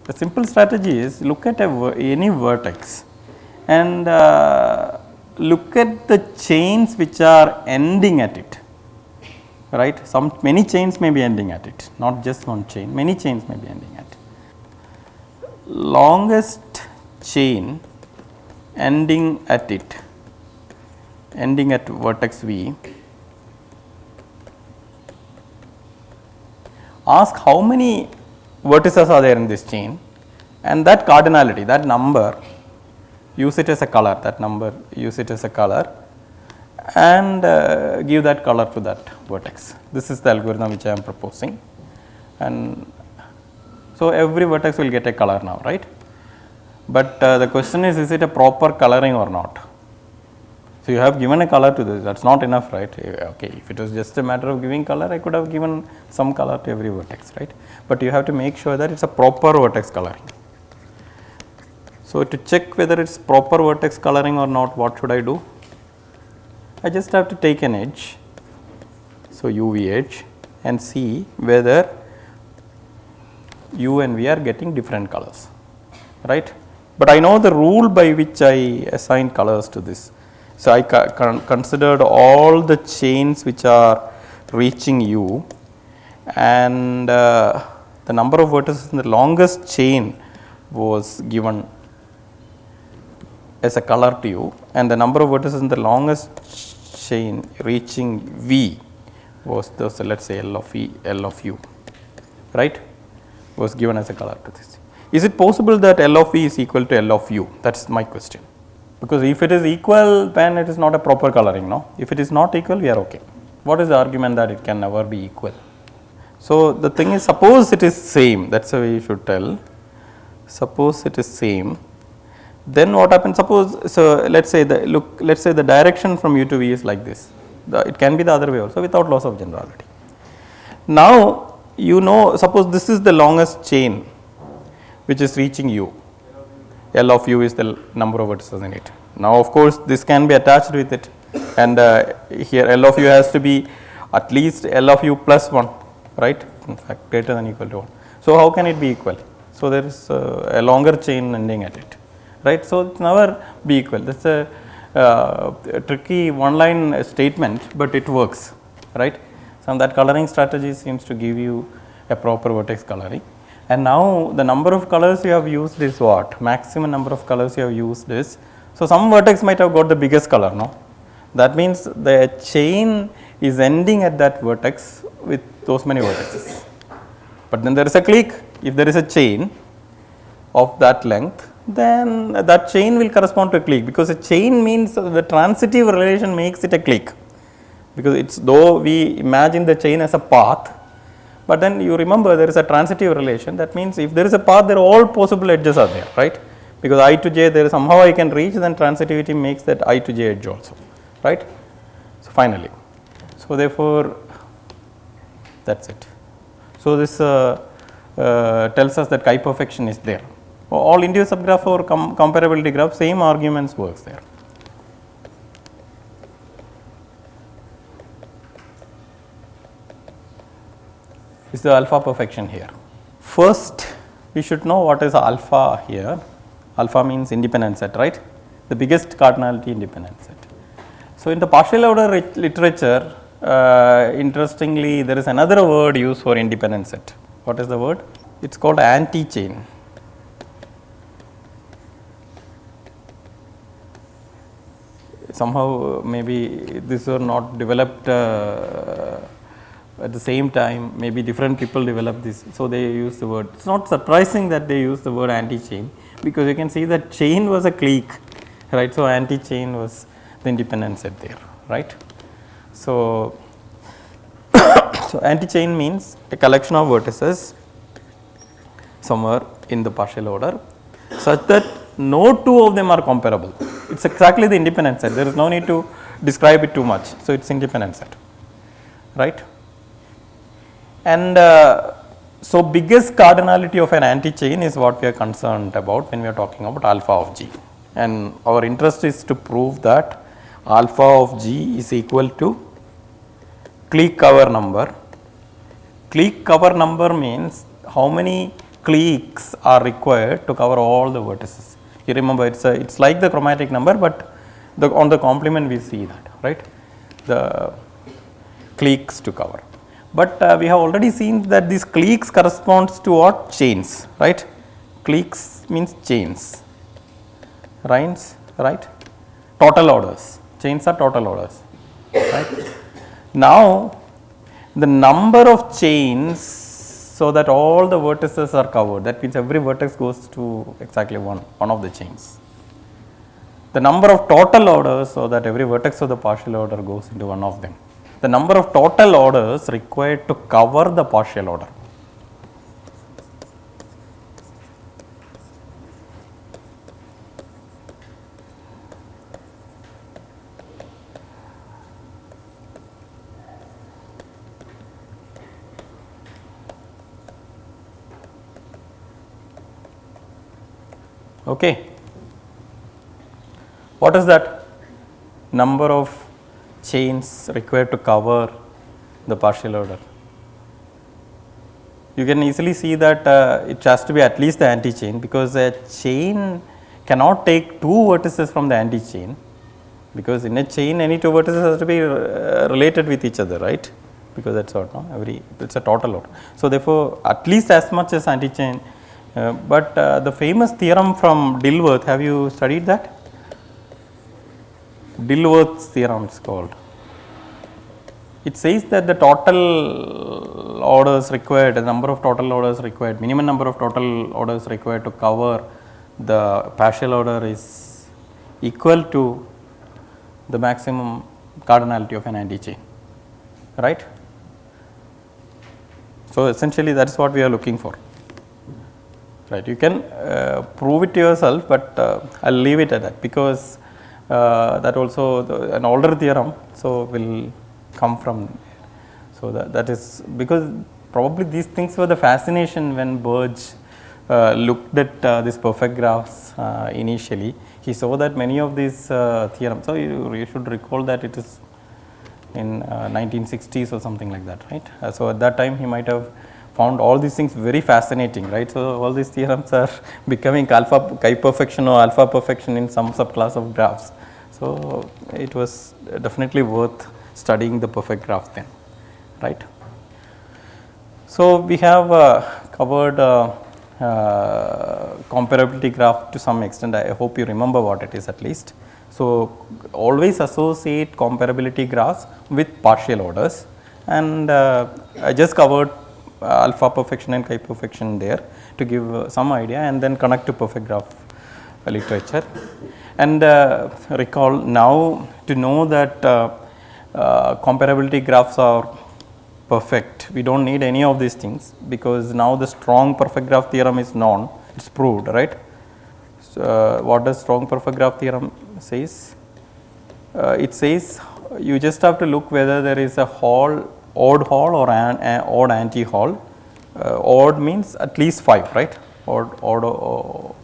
The simple strategy is look at any vertex and look at the chains which are ending at it, right. Many chains may be ending at it, not just one chain, many chains may be ending at it. Longest chain ending at it, ending at vertex V, ask how many vertices are there in this chain, and that cardinality, that number, use it as a color, that number use it as a color and give that color to that vertex. This is the algorithm which I am proposing, and so every vertex will get a color now, right. But the question is it a proper coloring or not? So, you have given a color to this, that is not enough, right. Okay, if it was just a matter of giving color, I could have given some color to every vertex, right, but you have to make sure that it is a proper vertex coloring. So, to check whether it is proper vertex coloring or not, what should I do? I just have to take an edge, so UV edge, and see whether U and V are getting different colors, right. But I know the rule by which I assign colors to this. So, I considered all the chains which are reaching U, and the number of vertices in the longest chain was given as a color to U, and the number of vertices in the longest chain reaching V was those, let us say L of U, right, was given as a color to this. Is it possible that L of V is equal to L of U? That is my question, because if it is equal, then it is not a proper coloring, no. If it is not equal, we are okay. What is the argument that it can never be equal? So, the thing is, suppose it is same, that is the way you should tell. Suppose it is same, then what happens? Suppose, so let us say the direction from U to V is like this, it can be the other way also without loss of generality. Now, you know, suppose this is the longest chain which is reaching U, L of U is the number of vertices in it. Now, of course, this can be attached with it, and here L of U has to be at least L of U plus 1, right, in fact greater than or equal to 1. So, how can it be equal? So, there is a longer chain ending at it, right. So, it never be equal, that is a tricky one line statement, but it works, right. So, that coloring strategy seems to give you a proper vertex coloring. And now, the number of colors you have used is what? Maximum number of colors you have used is. So, some vertex might have got the biggest color, no. That means, the chain is ending at that vertex with those many vertices. But then there is a clique. If there is a chain of that length, then that chain will correspond to a clique, because a chain means the transitive relation makes it a clique, because it is, though we imagine the chain as a path, but then you remember there is a transitive relation. That means, if there is a path, there are all possible edges are there, right, because I to j there is somehow I can reach, then transitivity makes that I to j edge also, right. So, finally, so therefore, that is it. So, this tells us that chi perfection is there. All induced subgraph or comparability graph, same arguments works there. Is the alpha perfection here. First, we should know what is alpha here. Alpha means independent set, right, the biggest cardinality independent set. So, in the partial order literature, interestingly, there is another word used for independent set. What is the word? It is called anti-chain. Somehow maybe these were not developed at the same time, maybe different people developed this. So, they use the word. It is not surprising that they use the word anti-chain, because you can see that chain was a clique, right. So, anti-chain was the independent set there, right. So, so anti-chain means a collection of vertices somewhere in the partial order, such that no two of them are comparable. It is exactly the independent set, there is no need to describe it too much. So, it is independent set, right. And so, biggest cardinality of an anti-chain is what we are concerned about when we are talking about alpha of g, and our interest is to prove that alpha of g is equal to clique cover number. Clique cover number means how many cliques are required to cover all the vertices. You remember it's like the chromatic number, but on the complement we see that, right, the cliques to cover. But we have already seen that these cliques corresponds to what? Chains, right? Cliques means chains, rhymes, right? Total orders, chains are total orders, right? Now, the number of chains so that all the vertices are covered, that means every vertex goes to exactly one of the chains. The number of total orders so that every vertex of the partial order goes into one of them. The number of total orders required to cover the partial order. Okay. What is that? Number of chains required to cover the partial order. You can easily see that it has to be at least the anti-chain, because a chain cannot take two vertices from the anti-chain, because in a chain any two vertices has to be related with each other, right, because that's what, no? It's a total order. So, therefore, at least as much as anti-chain. But the famous theorem from Dilworth, have you studied that? Dilworth's theorem is called. It says that the total orders required, the number of total orders required, minimum number of total orders required to cover the partial order is equal to the maximum cardinality of an anti-chain, right. So, essentially that is what we are looking for. Right, you can prove it to yourself, but I will leave it at that, because that also an older theorem, so will come from. So, that is because probably these things were the fascination when Burge looked at these perfect graphs initially. He saw that many of these theorems, so you should recall that it is in 1960s or something like that, right. So, at that time he might have found all these things very fascinating, right. So, all these theorems are becoming alpha chi perfection or alpha perfection in some subclass of graphs. So, it was definitely worth studying the perfect graph then, right. So, we have covered comparability graph to some extent. I hope you remember what it is at least. So, always associate comparability graphs with partial orders, and I just covered alpha perfection and chi perfection there to give some idea, and then connect to perfect graph literature. And recall now to know that comparability graphs are perfect. We do not need any of these things, because now the strong perfect graph theorem is known, it is proved, right. So, what does strong perfect graph theorem says? It says you just have to look whether there is a odd Hall or an odd anti-Hall. Odd means at least 5, right. Odd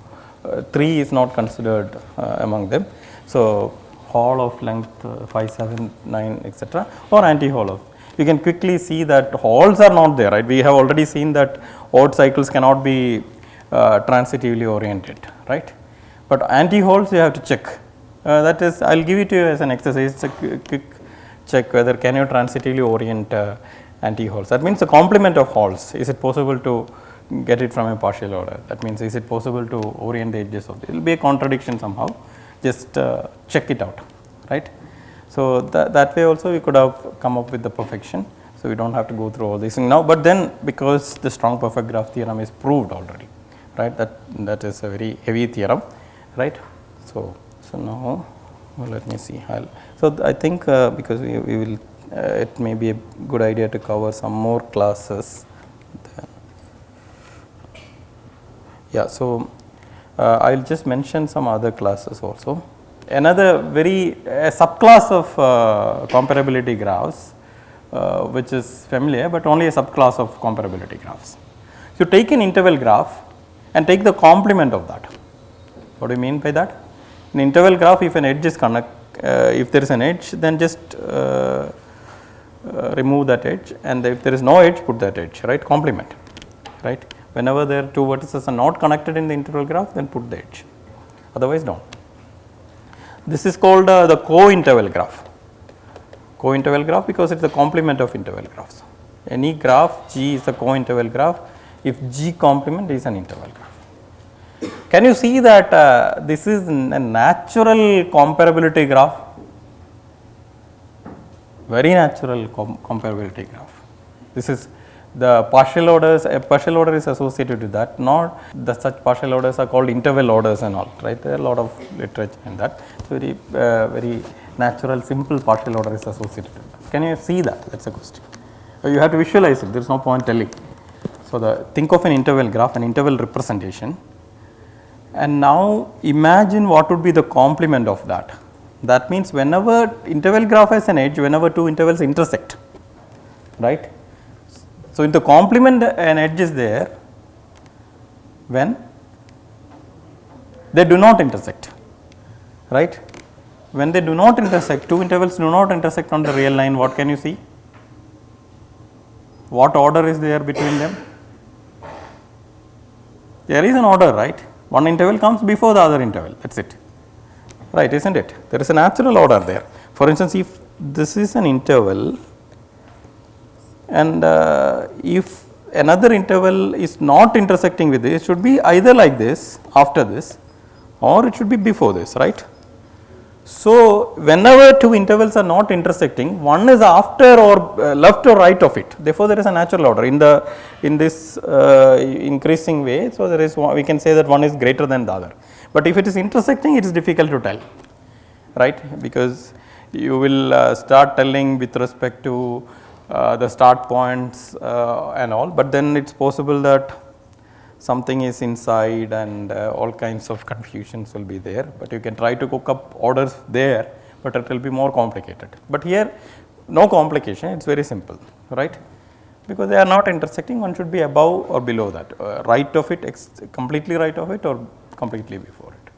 3 is not considered among them. So, Hall of length 5, 7, 9, etc., or anti-Hall of. You can quickly see that halls are not there, right. We have already seen that odd cycles cannot be transitively oriented, right. But anti-halls you have to check. That is, I will give it to you as an exercise. It's a quick check whether can you transitively orient anti-halls. That means the complement of halls. Is it possible to get it from a partial order? That means, is it possible to orient the edges of it? It will be a contradiction somehow. Just check it out, right. So, that way also we could have come up with the perfection. So, we do not have to go through all these things now, but then because the strong perfect graph theorem is proved already, right, that is a very heavy theorem, right. So now let me see. So, I think because we will it may be a good idea to cover some more classes. Yeah, so I will just mention some other classes also. Another very subclass of comparability graphs which is familiar, but only a subclass of comparability graphs. You take an interval graph and take the complement of that. What do you mean by that? In interval graph, if an edge is if there is an edge, then just remove that edge, and if there is no edge, put that edge, right, complement, right. Whenever there are two vertices are not connected in the interval graph, then put the edge, otherwise don't. This is called the co-interval graph. Co-interval graph because it is the complement of interval graphs. Any graph G is a co-interval graph if G complement is an interval graph. Can you see that this is a natural comparability graph? Very natural comparability graph. This is the partial orders, a partial order is associated with that, not the such partial orders are called interval orders and all, right. There are a lot of literature in that. So, very natural simple partial order is associated with that. Can you see that? That is a question. You have to visualize it, there is no point telling. So, think of an interval graph, an interval representation, and now imagine what would be the complement of that. That means, whenever interval graph has an edge, whenever two intervals intersect, right. So, in the complement an edge is there when they do not intersect, right. When they do not intersect, two intervals do not intersect on the real line, what can you see? What order is there between them? There is an order, right. One interval comes before the other interval, that is it, right, is not it? There is a natural order there. For instance, if this is an interval and if another interval is not intersecting with this, it should be either like this after this or it should be before this, right. So, whenever two intervals are not intersecting, one is after or left or right of it, therefore, there is a natural order in this increasing way. So, there is one, we can say that one is greater than the other, but if it is intersecting, it is difficult to tell, right, because you will start telling with respect to the start points and all, but then it is possible that something is inside and all kinds of confusions will be there, but you can try to cook up orders there, but it will be more complicated. But here no complication, it is very simple, right, because they are not intersecting, one should be above or below that, right of it, completely right of it or completely before it.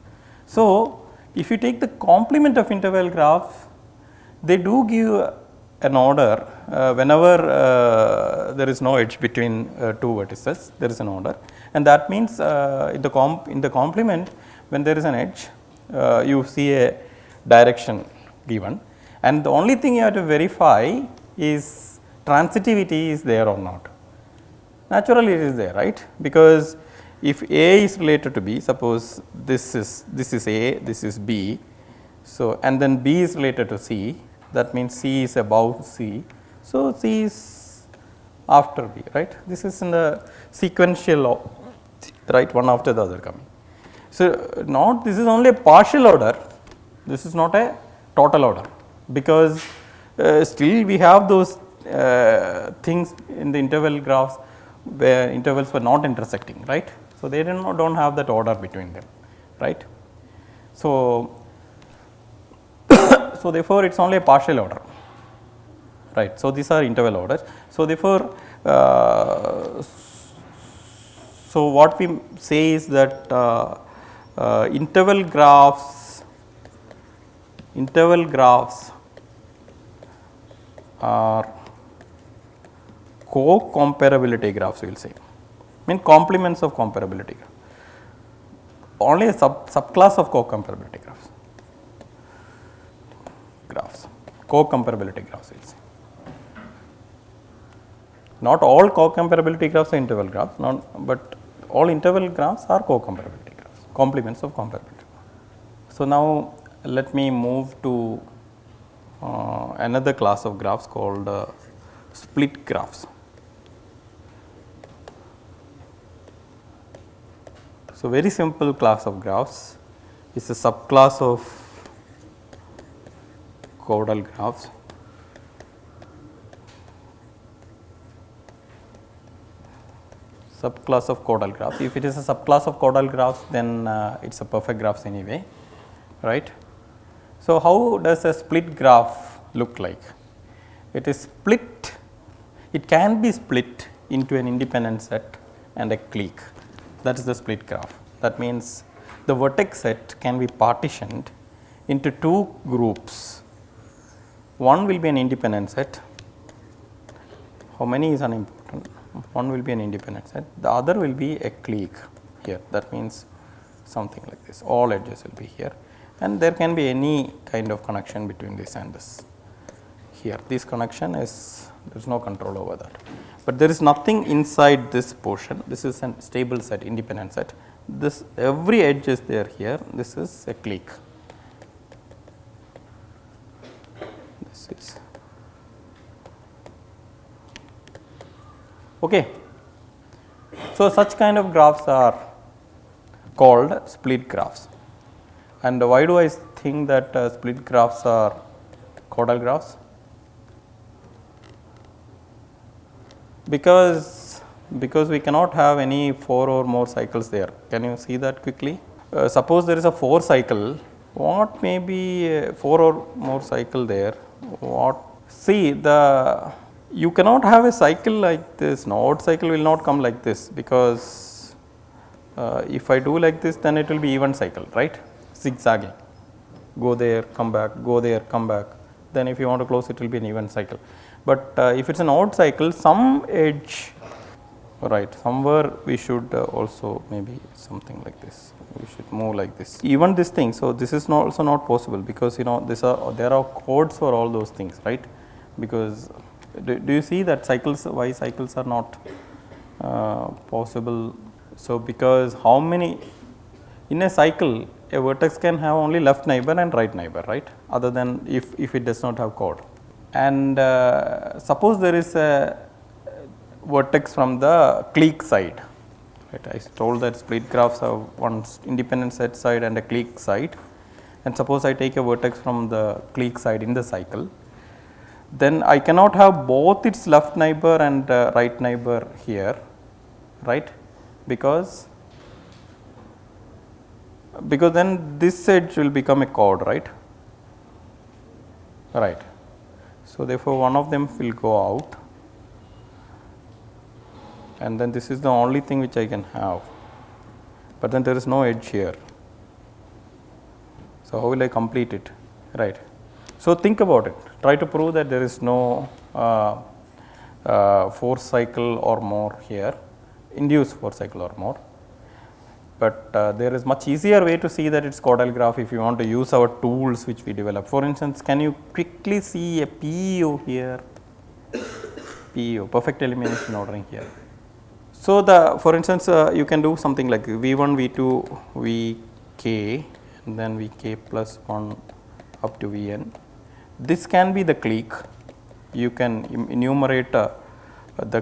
So, if you take the complement of interval graph, they do give an order whenever there is no edge between two vertices, there is an order, and that means in the complement, when there is an edge, you see a direction given, and the only thing you have to verify is transitivity is there or not. Naturally, it is there, right, because if A is related to B, suppose this is A, this is B, so and then B is related to C, that means C is above C. So, C is after B, right. This is in the sequential, right, one after the other coming. So, not this is only a partial order, this is not a total order, because still we have those things in the interval graphs where intervals were not intersecting, right. So, they do not have that order between them, right. So, so therefore, it is only a partial order, right. So, these are interval orders. So, therefore, so what we say is that interval graphs are co-comparability graphs, we will say, mean complements of comparability, only a subclass of co-comparability graphs, co-comparability graphs, we will say. Not all co-comparability graphs are interval graphs, but all interval graphs are co-comparability graphs, complements of comparability. So, now let me move to another class of graphs called split graphs. So, very simple class of graphs is a subclass of caudal graphs. Subclass of caudal graphs. If it is a subclass of caudal graphs, then it is a perfect graphs anyway, right. So, how does a split graph look like? It is split, it can be split into an independent set and a clique, that is the split graph. That means, the vertex set can be partitioned into two groups. One will be an independent set, how many is unimportant, one will be an independent set, the other will be a clique here. That means something like this, all edges will be here, and there can be any kind of connection between this and this. Here this connection is, there is no control over that, but there is nothing inside this portion. This is a stable set, independent set. This every edge is there here, this is a clique. This is okay. So, such kind of graphs are called split graphs. And why do I think that split graphs are caudal graphs? Because we cannot have any 4 or more cycles there. Can you see that quickly? Suppose there is a 4 cycle, what may be 4 or more cycle there? What? See, you cannot have a cycle like this. No, odd cycle will not come like this, because if I do like this, then it will be even cycle, right? Zigzagging. Go there, come back, go there, come back. Then if you want to close, it will be an even cycle. But if it is an odd cycle, some edge, right, somewhere we should also maybe something like this. We should move like this. Even this thing, so this is also not possible, because there are codes for all those things, right? Because do you see that cycles, why cycles are not possible? So because how many in a cycle, a vertex can have only left neighbor and right neighbor, right? Other than if it does not have code. And suppose there is a vertex from the clique side, right? I told that split graphs have one independent set side and a clique side, and suppose I take a vertex from the clique side in the cycle, then I cannot have both its left neighbor and right neighbor here, right? Because then this edge will become a chord, right? Right. So therefore, one of them will go out, and then this is the only thing which I can have, but then there is no edge here. So how will I complete it, right? So think about it. Try to prove that there is no 4 cycle or more here, induced 4 cycle or more. But there is much easier way to see that it is caudal graph if you want to use our tools which we develop. For instance, can you quickly see a PEO here? PEO, perfect elimination ordering here. So for instance, you can do something like V1, V2, Vk, and then Vk plus 1 up to Vn. This can be the clique. You can enumerate the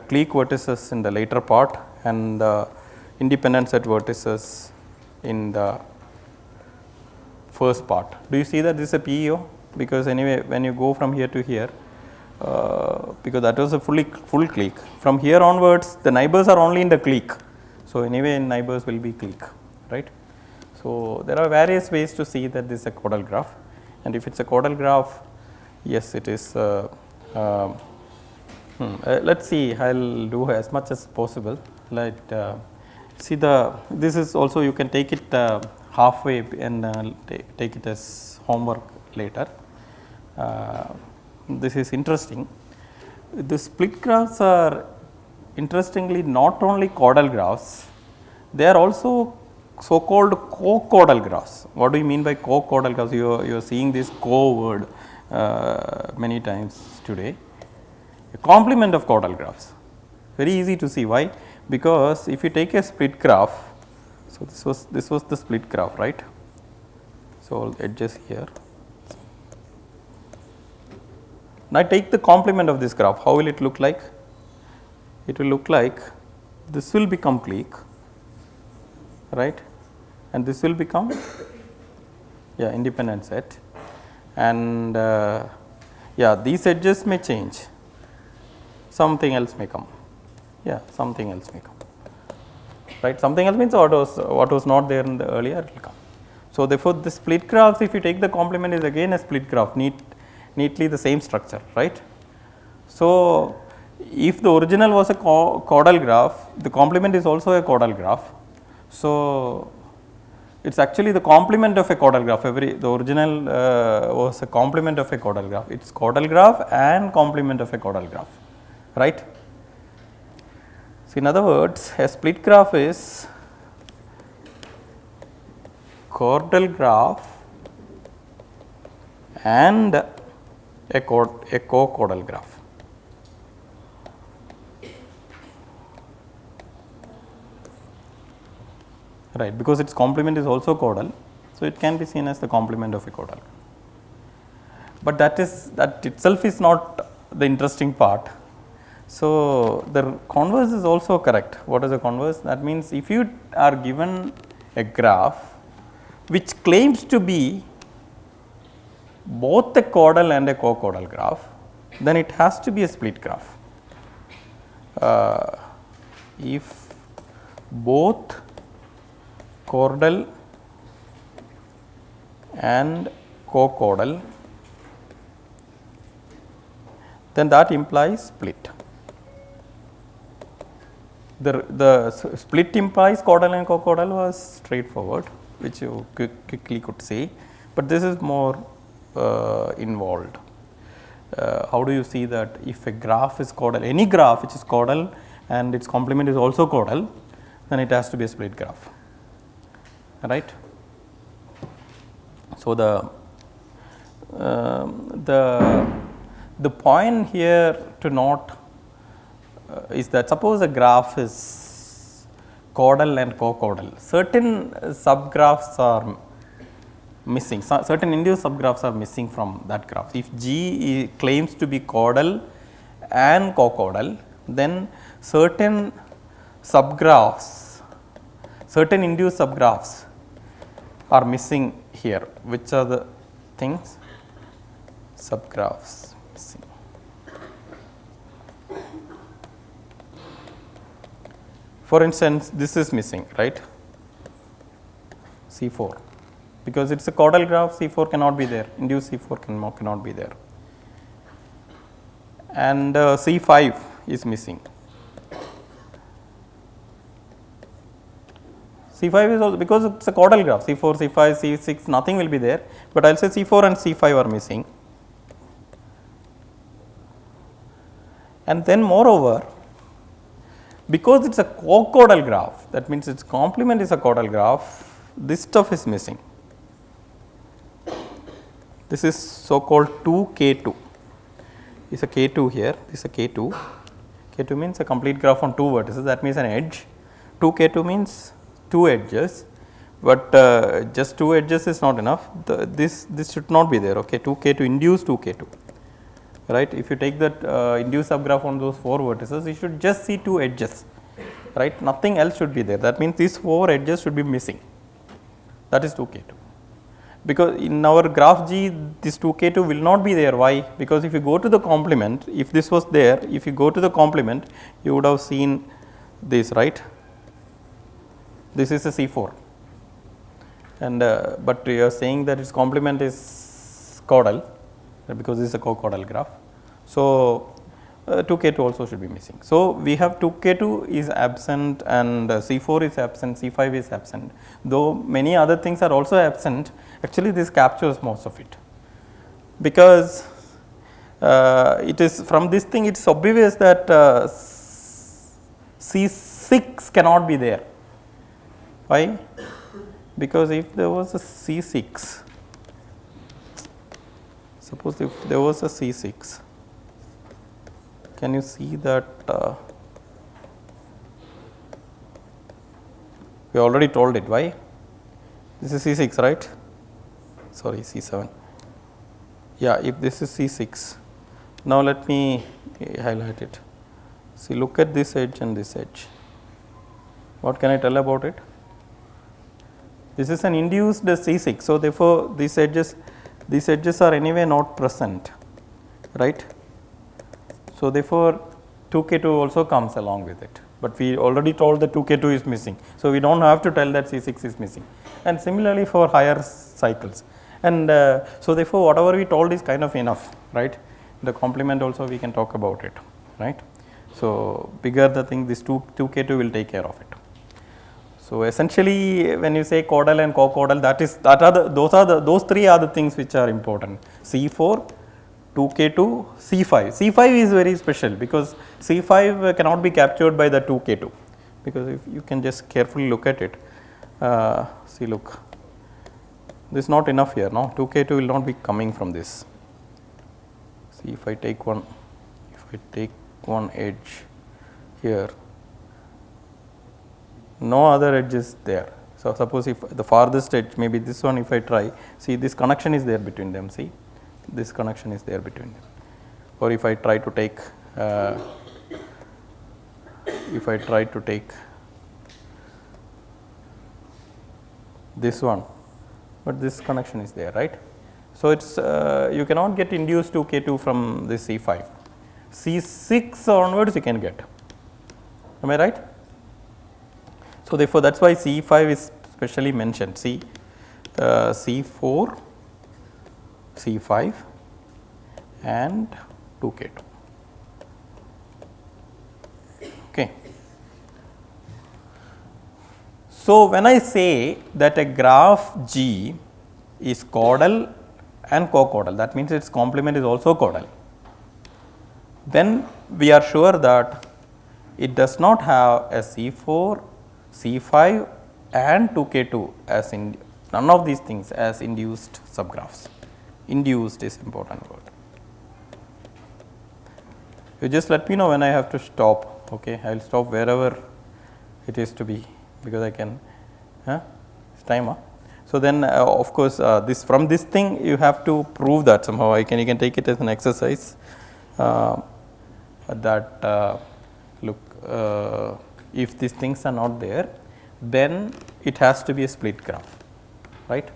clique vertices in the later part and the independent set vertices in the first part. Do you see that this is a PEO? Because anyway, when you go from here to here, because that was a full clique. From here onwards, the neighbors are only in the clique. So anyway, neighbors will be clique, right? So there are various ways to see that this is a caudal graph, and if it's a caudal graph, yes, it is. Let's see. I'll do as much as possible. See this is also, you can take it halfway and take it as homework later. This is interesting. The split graphs are interestingly not only caudal graphs, they are also so called co-caudal graphs. What do you mean by co-caudal graphs? You are seeing this co word many times today. A complement of caudal graphs, very easy to see. Why? Because if you take a split graph, so this was the split graph, right? So edges here. Now take the complement of this graph. How will it look like? It will look like this will become clique, right? And this will become independent set, and these edges may change. Something else may come. Something else may come, right? Something else means what was not there in the earlier will come. So therefore, the split graphs, if you take the complement, is again a split graph, neatly the same structure, right? So if the original was a caudal graph, the complement is also a caudal graph. So it's actually the complement of a caudal graph. The original was a complement of a caudal graph. It's caudal graph and complement of a caudal graph, right? So, in other words, a split graph is chordal graph and a co-chordal graph. Right, because its complement is also chordal, so it can be seen as the complement of a chordal. But that itself is not the interesting part. So, the converse is also correct. What is the converse? That means, if you are given a graph which claims to be both a chordal and a co-chordal graph, then it has to be a split graph. If both chordal and co-chordal, then that implies split. The split implies chordal and co-chordal was straightforward, which you quickly could see, but this is more involved. How do you see that if a graph is chordal, any graph which is chordal and its complement is also chordal, then it has to be a split graph, right. So, the point here to note is that suppose a graph is chordal and co-chordal, certain subgraphs are missing, certain induced subgraphs are missing from that graph. If G claims to be chordal and co-chordal, then certain subgraphs, certain induced subgraphs are missing here. Which are the things? Subgraphs missing. For instance, this is missing, right, C4, because it is a chordal graph, C4 cannot be there, induced C4 cannot be there, and C5 is missing. C5 is also, because it is a chordal graph, C4, C5, C6, nothing will be there, but I will say C4 and C5 are missing. And then moreover, because it is a co-chordal graph, that means its complement is a chordal graph, this stuff is missing. This is so called 2K2, is a K2 here, this is a K2. K2 means a complete graph on two vertices, that means an edge. 2K2 means two edges, but just two edges is not enough. This should not be there. Okay, 2K2 induced 2K2, right. If you take that induced subgraph on those four vertices, you should just see two edges, right. Nothing else should be there. That means these four edges should be missing. That is 2K2. Because in our graph G, this 2K2 will not be there. Why? Because if you go to the complement, if this was there, if you go to the complement, you would have seen this, right. This is a C4, and but you are saying that its complement is chordal, because this is a co-chordal graph. So, 2K2 also should be missing. So, we have 2K2 is absent and C4 is absent, C5 is absent, though many other things are also absent. Actually, this captures most of it, because it is from this thing it is obvious that C6 cannot be there. Why? Because if there was a C6, suppose if there was a C6, can you see that we already told it. Why? This is C6, right? Sorry, C7. Yeah, if this is C6, now let me highlight it. See, look at this edge and this edge. What can I tell about it? This is an induced C6. So, therefore, these edges are anyway not present, right. So, therefore, 2K2 also comes along with it, but we already told that 2K2 is missing. So, we do not have to tell that C6 is missing, and similarly for higher cycles. And so, therefore, whatever we told is kind of enough, right. The complement also we can talk about it, right. So, bigger the thing, this 2K2 will take care of it. So, essentially when you say chordal and co-chordal, those three are the things which are important. C4, 2k2 C5. C5 is very special because C5 cannot be captured by the 2k2, because if you can just carefully look at it, see, look, this is not enough here, no, 2k2 will not be coming from this. See, if I take one edge here, no other edge is there. So, suppose if the farthest edge, maybe this one, if I try, see, this connection is there between them, see, this connection is there between them. Or if I try to take this one, but this connection is there, right. So, it is you cannot get induced 2k2 from this C5. C6 onwards you can get, am I right? So, therefore, that is why C5 is specially mentioned, see, C4, C5 and 2k2. Okay. So, when I say that a graph G is caudal and co-caudal, that means its complement is also caudal, then we are sure that it does not have a C4, C5 and 2k2 as in none of these things as induced subgraphs. Induced is important word. You just let me know when I have to stop, okay. I will stop wherever it is to be, because I can, it's time. Huh? So, then of course, this from this thing you have to prove that somehow. You can take it as an exercise that look, if these things are not there, then it has to be a split graph, right.